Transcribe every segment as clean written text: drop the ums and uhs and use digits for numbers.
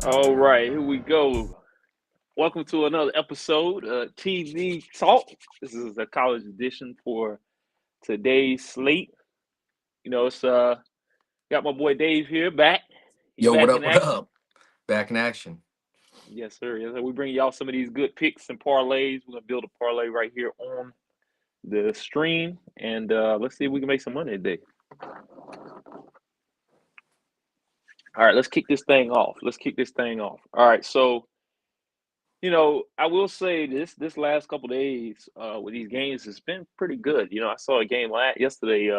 All right, here we go. Welcome to another episode of TV Talk. This is a college edition for today's slate. It's got my boy Dave here back. He Yo, what back up? in What action. up? Back in action. Yes, sir. Yes, sir. We bring y'all some of these good picks and parlays. We're gonna build a parlay right here on the stream, and let's see if we can make some money today. All right, let's kick this thing off. All right, so I will say this last couple days with these games has been pretty good. I saw a game yesterday.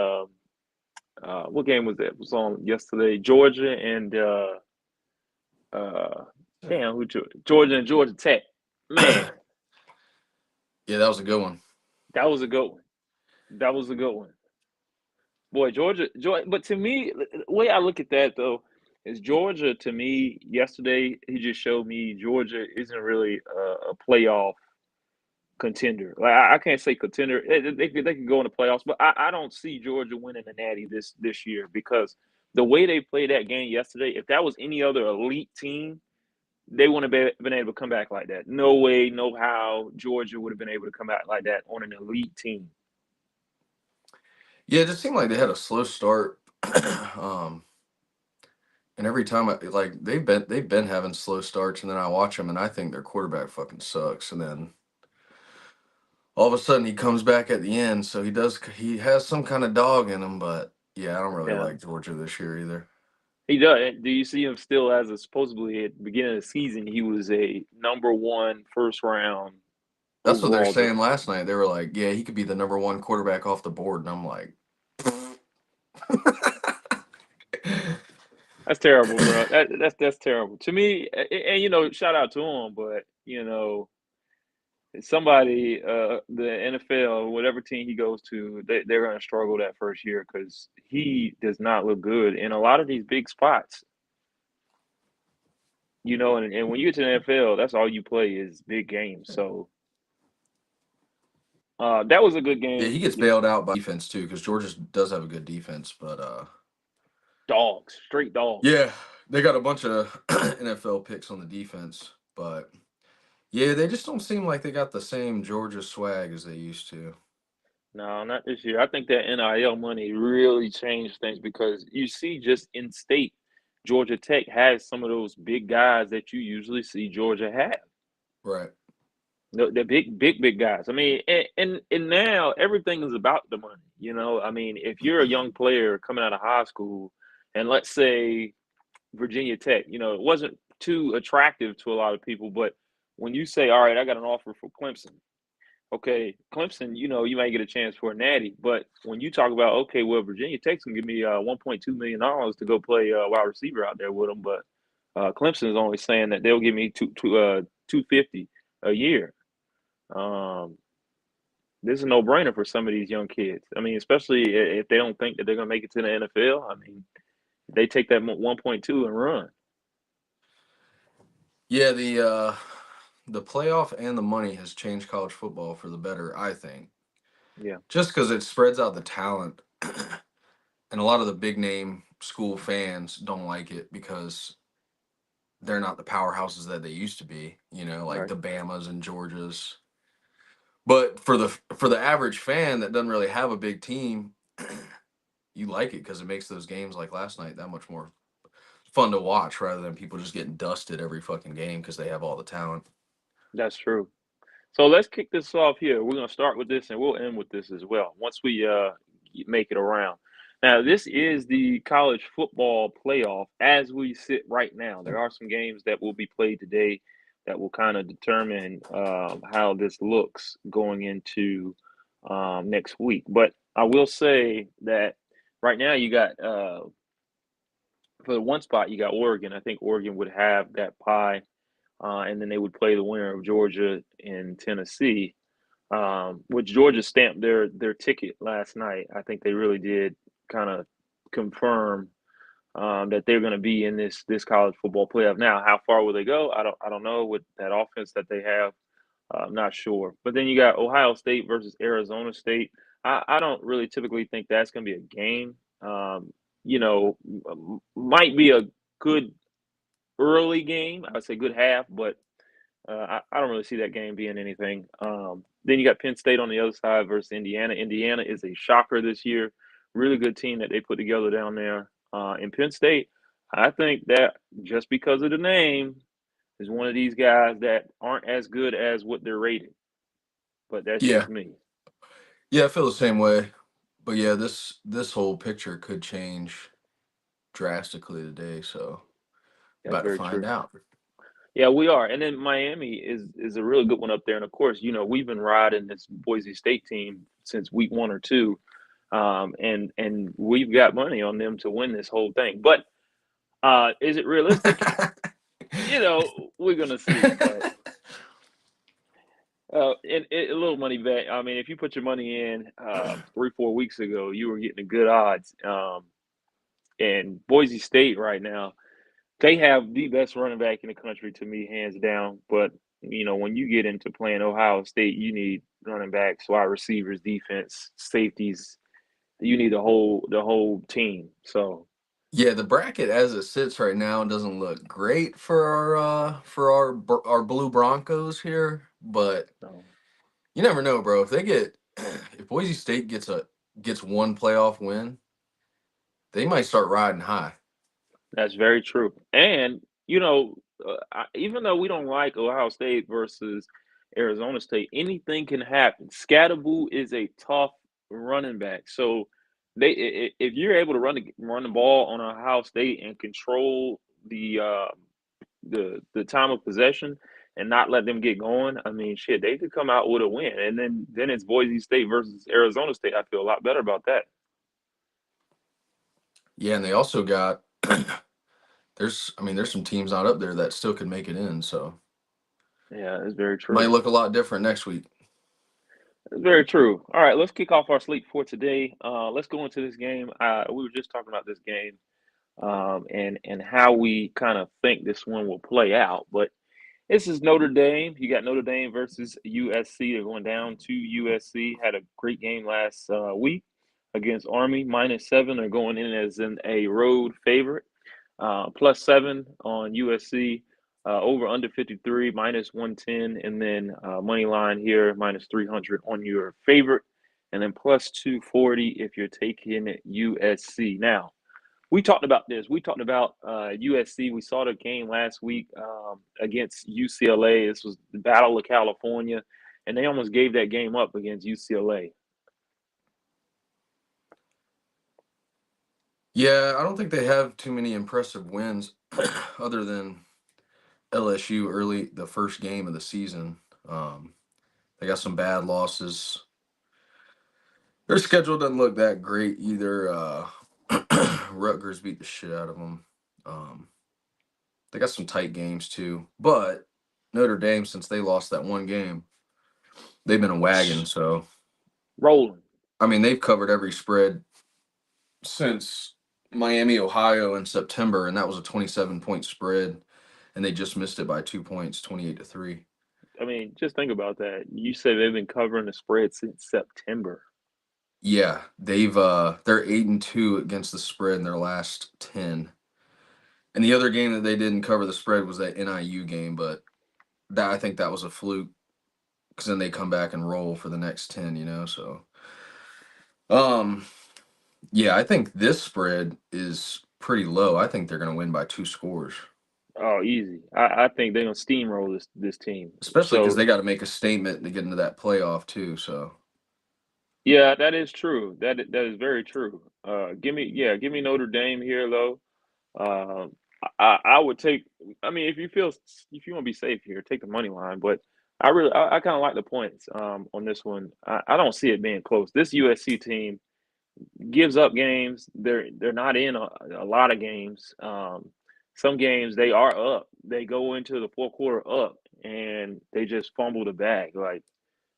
What game was that? It was on yesterday. Georgia and uh, damn, Georgia and Georgia Tech. Man, Yeah, that was a good one. that was a good one. That was a good one. Boy, Georgia. But to me, the way I look at that though is Georgia. To me, yesterday he just showed me Georgia isn't really a playoff contender. Like I can't say contender. They could go in the playoffs, but I don't see Georgia winning the Natty this year because the way they played that game yesterday. If that was any other elite team, they wouldn't have been able to come back like that. No way, no how Georgia would have been able to come back like that on an elite team. Yeah, it just seemed like they had a slow start. um, and every time they've been having slow starts, and then I watch them, and I think their quarterback fucking sucks. And then all of a sudden he comes back at the end, so he has some kind of dog in him. But yeah, I don't really Yeah, like Georgia this year either. he does. Do you see him still as a supposedly at the beginning of the season? He was a number one first round That's what they're overall saying draft. last night. They were like, yeah, he could be the number one quarterback off the board, and I'm like, That's terrible, bro. That's terrible to me. And shout out to him, but somebody, the NFL, whatever team he goes to, they're going to struggle that first year because he does not look good in a lot of these big spots. And when you get to the NFL, that's all you play is big games. So that was a good yeah, game. he gets bailed out by defense too, because Georgia does have a good defense, but Dogs, straight dogs. yeah, they got a bunch of NFL picks on the defense, but yeah, they just don't seem like they got the same Georgia swag as they used to. No, not this year. I think that NIL money really changed things because you see, just in state, Georgia Tech has some of those big guys that you usually see Georgia have. Right. The big guys. I mean, and now everything is about the money. I mean, if you're a young player coming out of high school, and let's say Virginia Tech, it wasn't too attractive to a lot of people, but when you say, "All right, I got an offer for Clemson," okay, Clemson, you might get a chance for a natty. But when you talk about, okay, well, Virginia Tech's gonna give me $1.2 million to go play wide receiver out there with them, but Clemson is only saying that they'll give me 250 a year. Um, this is a no brainer for some of these young kids. I mean, especially if they don't think that they're gonna make it to the NFL. I mean, they take that 1.2 and run. Yeah, the playoff and the money has changed college football for the better, I think. Yeah, Just because it spreads out the talent, and a lot of the big name school fans don't like it because they're not the powerhouses that they used to be. Like right. the Bamas and Georgias. But for the average fan that doesn't really have a big team, you like it because it makes those games like last night that much more fun to watch rather than people just getting dusted every fucking game because they have all the talent. That's true. So let's kick this off here. We're gonna start with this and we'll end with this as well. Once we make it around. Now, this is the college football playoff as we sit right now. There are some games that will be played today that will kind of determine how this looks going into next week. But I will say that right now you got for the one spot you got Oregon. I think Oregon would have that pie, and then they would play the winner of Georgia and Tennessee, which Georgia stamped their ticket last night. I think they really did kind of confirm that they're going to be in this college football playoff. Now, how far will they go? I don't know with that offense that they have. I'm not sure. But then you got Ohio State versus Arizona State. I don't really typically think that's going to be a game. Might be a good early game. I would say good half, but I don't really see that game being anything. Then you got Penn State on the other side versus Indiana. Indiana is a shocker this year. Really good team that they put together down there. In Penn State, I think that just because of the name is one of these guys that aren't as good as what they're rated. But that's Yeah, just me. yeah, I feel the same way. But yeah, this whole picture could change drastically today, so That's about to very find true. out. Yeah, we are. And then Miami is a really good one up there. And of course, we've been riding this Boise State team since week 1 or 2. And we've got money on them to win this whole thing. But is it realistic? We're gonna see. But a little money bet. I mean, if you put your money in 3, 4 weeks ago, you were getting good odds. And Boise State right now, they have the best running back in the country to me, hands down. But when you get into playing Ohio State, you need running backs, wide receivers, defense, safeties. You need the whole team. So Yeah, the bracket as it sits right now doesn't look great for our blue Broncos here, but no, you never know, bro. If they get if Boise State gets one playoff win, they might start riding high. that's very true. And even though we don't like Ohio State versus Arizona State, anything can happen. Scatterboo is a tough running back, so if you're able to run the ball on Ohio State and control the time of possession and not let them get going, I mean, shit, they could come out with a win. And then it's Boise State versus Arizona State. I feel a lot better about that. Yeah, and they also got there's some teams not up there that still could make it in, so Yeah, it's very might true. look a lot different next week. It's very true. All right, let's kick off our sleep for today. Let's go into this game. We were just talking about this game, and how we kind of think this one will play out. But this is Notre Dame. You got Notre Dame versus USC. They're going down to USC. Had a great game last week against Army. -7. They're going in as a road favorite. +7 on USC. Over under 53, -110, and then money line here -300 on your favorite, and then +240 if you're taking USC. Now, we talked about this. We talked about USC. We saw the game last week against UCLA. This was the Battle of California, and they almost gave that game up against UCLA. Yeah, I don't think they have too many impressive wins other than LSU early the first game of the season. Um, they got some bad losses. Their schedule doesn't look that great either. Rutgers beat the shit out of them. Um, they got some tight games too, but Notre Dame, since they lost that one game, they've been a wagon. So Rolling. I mean, they've covered every spread since Miami, Ohio in September, and that was a 27-point spread, and they just missed it by 2 points, 28-3. I mean, just think about that. You said they've been covering the spread since September. Yeah, they're 8-2 against the spread in their last 10. And the other game that they didn't cover the spread was that NIU game, but that I think that was a fluke because then they come back and roll for the next 10, so um yeah, I think this spread is pretty low. I think they're gonna win by 2 scores. Oh, easy. I think they're gonna steamroll this team. Especially because So they got to make a statement to get into that playoff too. So yeah, that is true. That is very true. Give me Notre Dame here though. Um, I would take. I mean, if you want to be safe here, take the money line. But I kind of like the points on this one. I don't see it being close. This USC team gives up games. They're not in a lot of games. Some games they are up. They go into the fourth quarter up, and they just fumble the bag. Like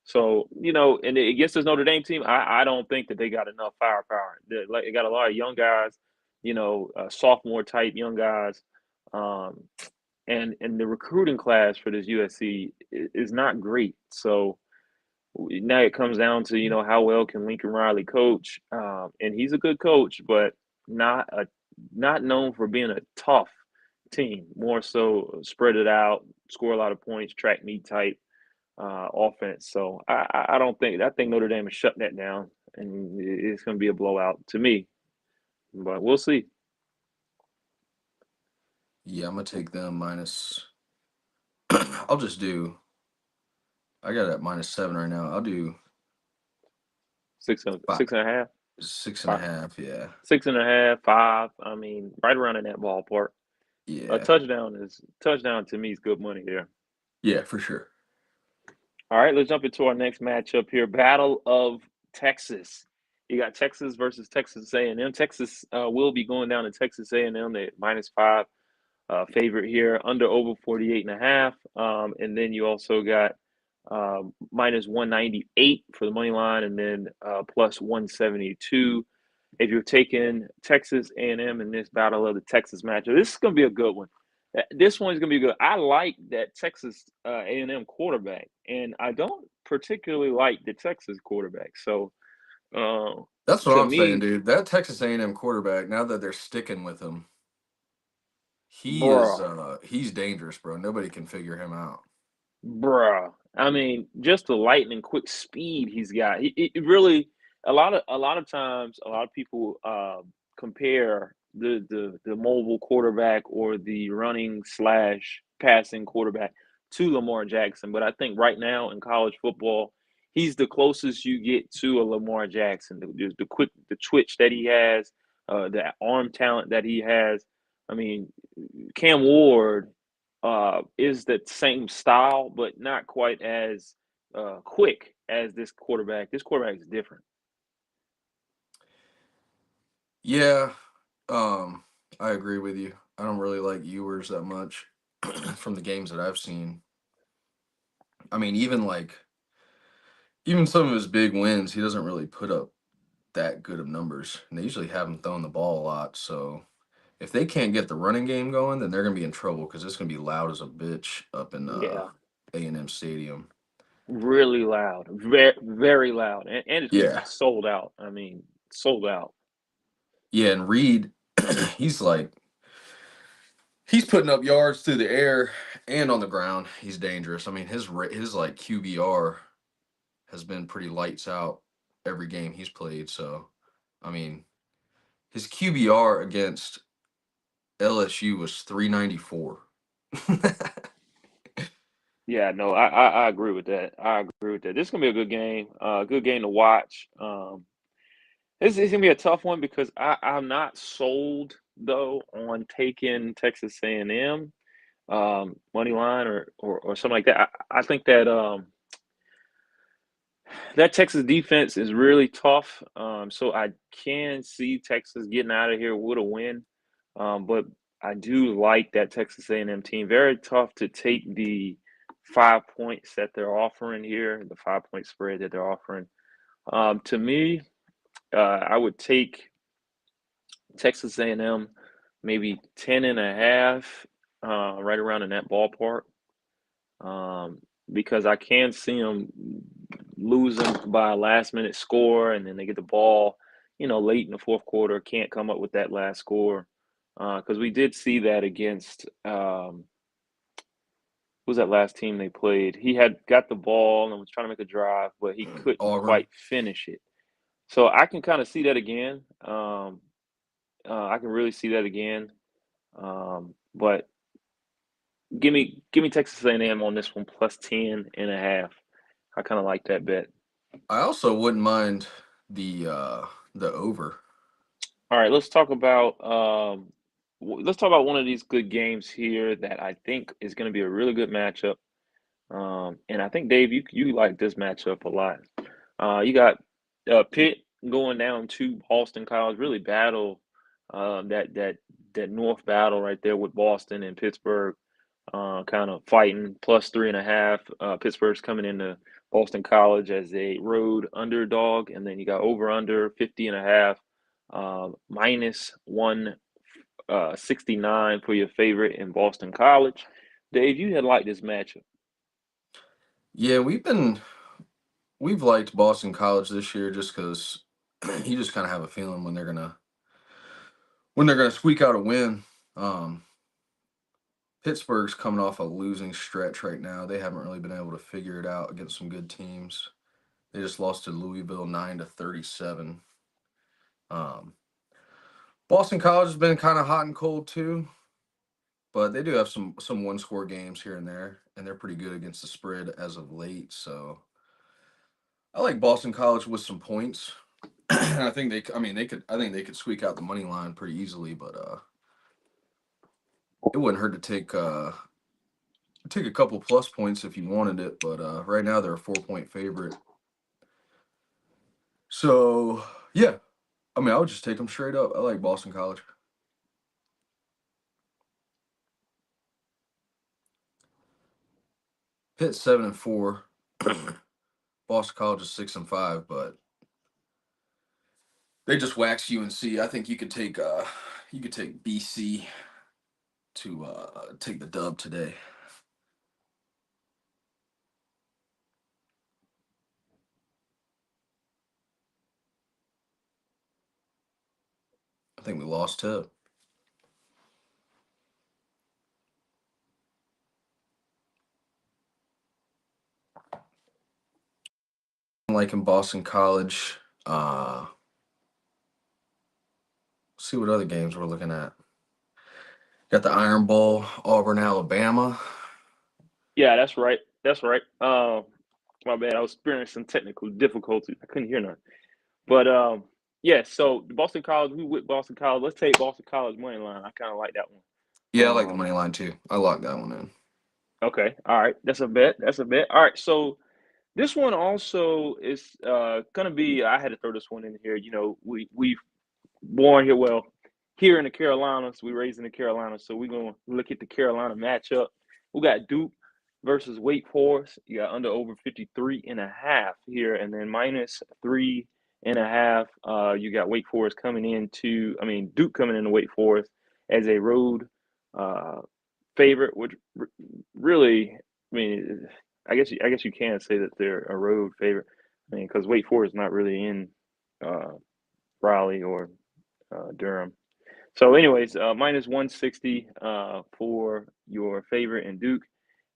so, and against this Notre Dame team, I don't think that they got enough firepower. They got a lot of young guys, sophomore type young guys, um, and the recruiting class for this USC is not great. So now it comes down to how well can Lincoln Riley coach, and he's a good coach, but not known for being a tough team, more so spread it out, score a lot of points, track meet type offense. So I don't think I think Notre Dame is shutting that down, and it's going to be a blowout to me. But we'll see. Yeah, I'm gonna take them minus. I'll just do. I got it at -7 right now. I'll do five, Six and a half, six and a five, half. Yeah, 6.5, 5. I mean, right around in that ballpark. A yeah, touchdown to me is good money there. yeah, for sure. All right, let's jump into our next matchup here. Battle of Texas. You got Texas versus Texas A&M. Texas will be going down to Texas A&M at -5 favorite here, under over 48.5. And then you also got -198 for the money line, and then plus 172 if you're taking Texas A&M in this battle of the Texas matchup. This is going to be a good one. This one's going to be good. I like that Texas A&M quarterback, and I don't particularly like the Texas quarterback. So uh, That's what to I'm saying, me, dude. That Texas A&M quarterback. Now that they're sticking with him, bruh, he's dangerous, bro. Nobody can figure him out. bruh. I mean, just the lightning quick speed he's got. It really a lot of times a lot of people compare the mobile quarterback or the running slash passing quarterback to Lamar Jackson, but I think right now in college football, he's the closest you get to a Lamar Jackson. The quick, the twitch that he has, the arm talent that he has. I mean, Cam Ward is the same style, but not quite as quick as this quarterback. This quarterback is different. Yeah, I agree with you. I don't really like Ewers that much from the games that I've seen. I mean, even some of his big wins, he doesn't really put up that good of numbers. And they usually have him throwing the ball a lot. So if they can't get the running game going, then they're gonna be in trouble because it's gonna be loud as a bitch up in Yeah, A&M Stadium. really loud, very very loud, and it's gonna be Yeah, sold out. I mean, sold out. yeah, and Reed, he's like he's putting up yards through the air and on the ground. He's dangerous. I mean, his like QBR has been pretty lights out every game he's played. So, I mean, his QBR against LSU was 394. Yeah, no, I agree with that. I agree with that. This is gonna be a good game to watch. This is gonna be a tough one because I'm not sold though on taking Texas A&M money line or something like that. I think that Texas defense is really tough. So I can see Texas getting out of here with a win. But I do like that Texas A&M team. Very tough to take the 5 points that they're offering here, the 5 point spread that they're offering. To me, I would take Texas A&M maybe 10.5, right around in that ballpark. Um, because I can see them losing by a last minute score, and then they get the ball, late in the fourth quarter, can't come up with that last score. Because we did see that against who was that last team they played? He had got the ball and was trying to make a drive, but he couldn't Auburn. quite finish it. So I can kind of see that again. I can really see that again. But give me Texas A&M on this one plus 10.5. I kind of like that bet. I also wouldn't mind the over. All right, let's talk about one of these good games here that I think is going to be a really good matchup. And I think Dave, you like this matchup a lot. You got Pitt going down to Boston College, really battle that North battle right there with Boston and Pittsburgh, kind of fighting plus 3.5. Pittsburgh's coming into Boston College as a road underdog, and then you got over under 50.5, minus 169 for your favorite in Boston College. Dave, you had liked this matchup. Yeah, we've liked Boston College this year just because you just kind of have a feeling when they're gonna squeak out a win. Um, Pittsburgh's coming off a losing stretch right now. They haven't really been able to figure it out against some good teams. They just lost to Louisville 9-37. Um, Boston College has been kind of hot and cold too, but they do have some one score games here and there, and they're pretty good against the spread as of late. So I like Boston College with some points. I think I mean, they could. I think they could squeak out the money line pretty easily, but it wouldn't hurt to take a couple plus points if you wanted it. But right now they're a 4-point favorite. So yeah, I mean, I would just take them straight up. I like Boston College. Pitt 7-4. Boston College is 6-5, but they just waxed UNC. I think you could take BC to take the dub today. I think we lost too. Like in Boston College. See what other games we're looking at. Got the Iron Bowl, Auburn, Alabama. Yeah, that's right. That's right. My bad. I was experiencing technical difficulties. I couldn't hear nothing. But yeah. So the Boston College. Who with Boston College? Let's take Boston College money line. I kind of like that one. Yeah, I like the money line too. I locked that one in. Okay. All right. That's a bet. That's a bet. All right. So this one also is gonna be. I had to throw this one in here. You know, we born here. Well, here in the Carolinas, we raised in the Carolinas, so we're gonna look at the Carolina matchup. We got Duke versus Wake Forest. You got under over 53.5 here, and then -3.5. You got Wake Forest coming into. I mean, Duke coming into Wake Forest as a road uh, favorite, which really, I mean, I guess you can say that they're a road favorite. I mean, because Wake Forest is not really in uh, Raleigh or Durham. So, anyways, -160 for your favorite in Duke,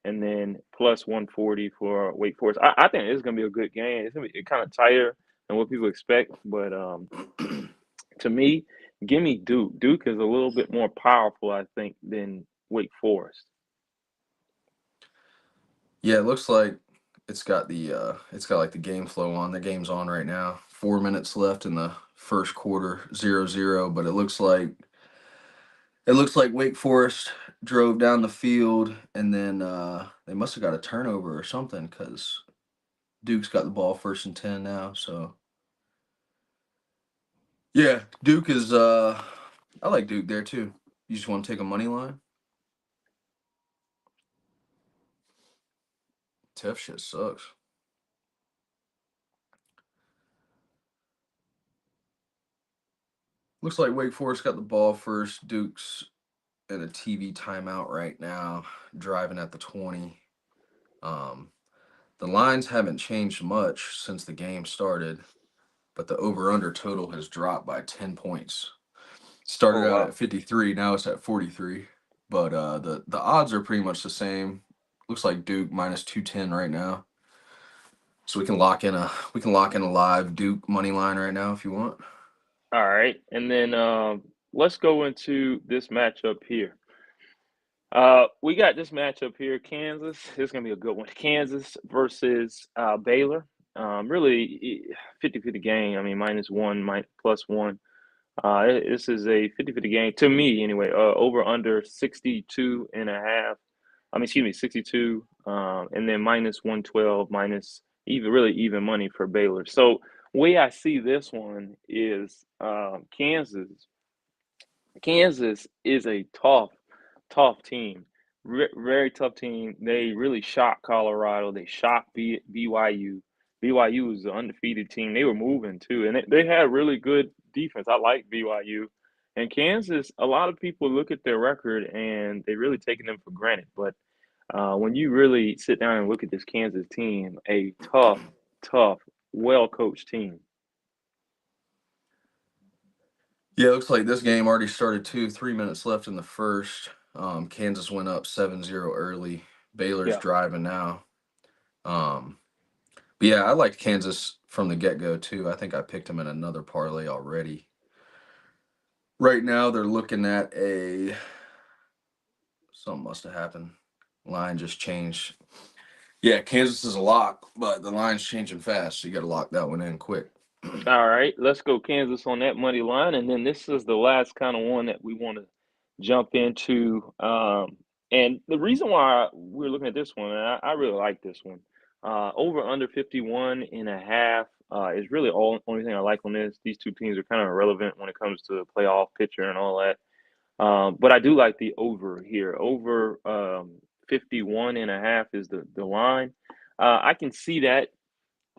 and then +140 for Wake Forest. I think it's gonna be a good game. It's gonna be kind of tighter than what people expect, but to me, give me Duke. Duke is a little bit more powerful, I think, than Wake Forest. Yeah, it looks like it's got like the game flow on. The game's on right now. 4 minutes left in the first quarter, 0-0. But it looks like Wake Forest drove down the field, and then they must have got a turnover or something because Duke's got the ball 1st and 10 now. So yeah, Duke is. I like Duke there too. You just want to take a money line? Tough shit sucks. Looks like Wake Forest got the ball first. Duke's in a TV timeout right now, driving at the 20. Um, the lines haven't changed much since the game started, but the over/under total has dropped by 10 points. Oh Started out wow! at 53, now it's at 43. But the odds are pretty much the same. Looks like Duke -210 right now. So we can lock in a live Duke money line right now if you want. All right, and then let's go into this matchup here. We got this matchup here, Kansas. It's gonna be a good one. Kansas versus Baylor. Really 50-50 game. I mean, -1, +1. This is a 50-50 game to me anyway. Over under 62.5. I mean, excuse me, 62. And then -112, minus even really even money for Baylor. So way I see this one is Kansas is a tough team. Very tough team. They really shocked Colorado. They shocked BYU. BYU was the undefeated team. They were moving too, and they had really good defense. I like BYU. And Kansas, a lot of people look at their record and they really taking them for granted. But when you really sit down and look at this Kansas team, a tough, well coached team. Yeah, it looks like this game already started too. 3 minutes left in the first. Kansas went up 7-0 early. Baylor's Yeah. driving now. Um, but yeah, I liked Kansas from the get-go too. I think I picked them in another parlay already. Right now they're looking at a something must have happened. Line just changed. Yeah, Kansas is a lock, but the line's changing fast, so you got to lock that one in quick. All right, let's go Kansas on that money line, and then this is the last kind of one that we want to jump into. And the reason why we're looking at this one, and I really like this one, over under 51 and a half is really all only thing I like on this. These two teams are kind of irrelevant when it comes to the playoff picture and all that. But I do like the over here. Over 51 and a half is the line. I can see that.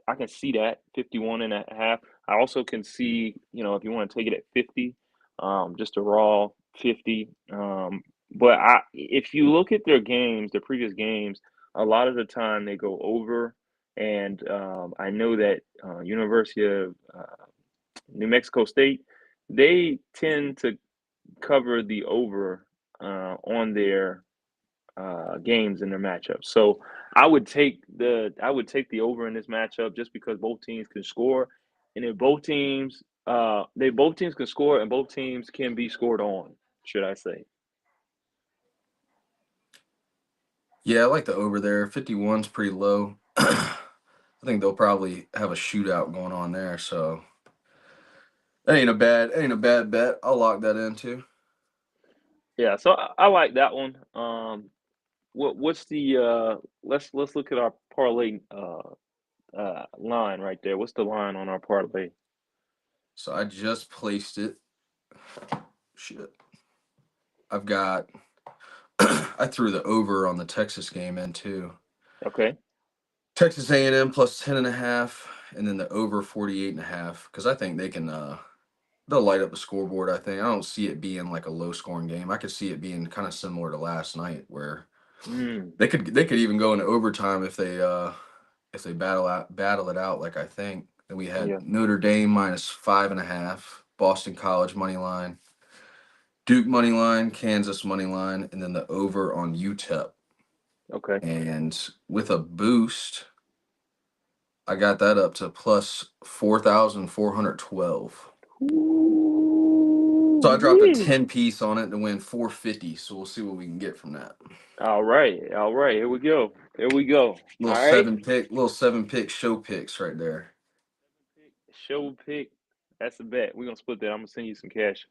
I can see that 51 and a half. I also can see, if you want to take it at 50, just a raw 50. But if you look at their games, their previous games, a lot of the time they go over. And I know that University of New Mexico State, they tend to cover the over on their games in their matchups. So I would take the over in this matchup just because both teams can score, and if both teams can score and both teams can be scored on, should I say? Yeah, I like the over there. 51's pretty low. I think they'll probably have a shootout going on there, so that ain't a bad bet. I'll lock that in too. Yeah, so I like that one. What's the let's look at our parlay line right there. What's the line on our parlay? So I just placed it. Shit. I've got I threw the over on the Texas game in too. Okay. Texas A&M plus 10 and a half, and then the over 48 and a half because I think they can they'll light up the scoreboard. I think I don't see it being like a low scoring game. I could see it being kind of similar to last night where Mm, they could even go into overtime if they battle it out like I think. Then we had yeah. Notre Dame minus 5.5, Boston College money line, Duke money line, Kansas money line, and then the over on UTEP. Okay. And with a boost, I got that up to plus 4,412. So I dropped a Ooh-wee. 10 piece on it to win 450. So we'll see what we can get from that. All right, all right. Here we go. Here we go. All right. Little seven pick show picks right there. Show pick. That's a bet. We're gonna split that. I'm gonna send you some cash.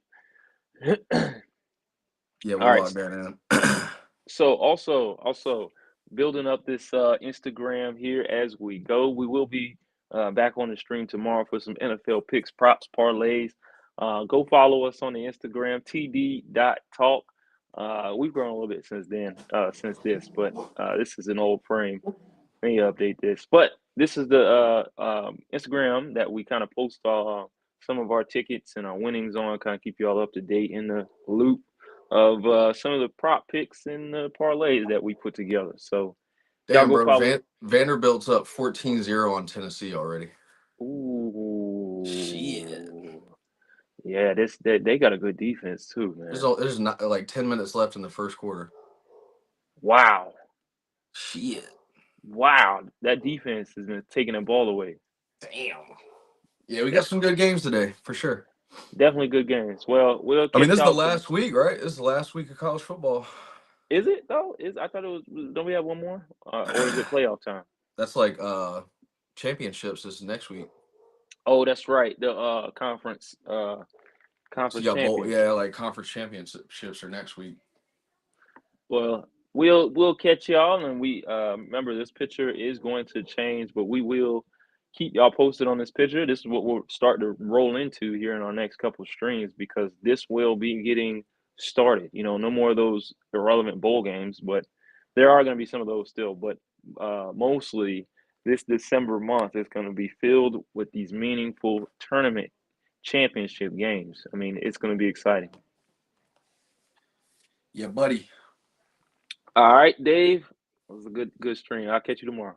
Yeah, All we'll right. log that in. So also building up this Instagram here as we go. We will be back on the stream tomorrow for some NFL picks, props, parlays. Go follow us on the Instagram, td.talk. We've grown a little bit since then, since this, but this is an old frame. Let me update this. But this is the Instagram that we kind of post some of our tickets and our winnings on, kind of keep you all up to date in the loop of some of the prop picks and the parlays that we put together. So y'all Damn, go bro. follow. Vanderbilt's up 14-0 on Tennessee already. Shit. Ooh, yeah, they got a good defense too, man. There's not like 10 minutes left in the first quarter. Wow, Shit. wow, that defense has been taking the ball away. Damn. Yeah, we got That's some good games today for sure. definitely good games. Well, we'll I mean, catch this is the y'all to. last week, right? This is the last week of college football. Is it though? Is I thought it was. Don't we have one more, or is it playoff time? That's like championships is next week. Oh, that's right. The So conference you got bowl, championship. yeah, like conference championships are next week. Well, we'll catch y'all, and we remember this picture is going to change, but we will keep y'all posted on this picture. This is what we'll start to roll into here in our next couple of streams because this will be getting started. No more of those irrelevant bowl games, but there are going to be some of those still. But mostly this December month is going to be filled with these meaningful tournament championship games. I mean, it's going to be exciting. Yeah, buddy. All right, Dave. It was a good stream. I'll catch you tomorrow.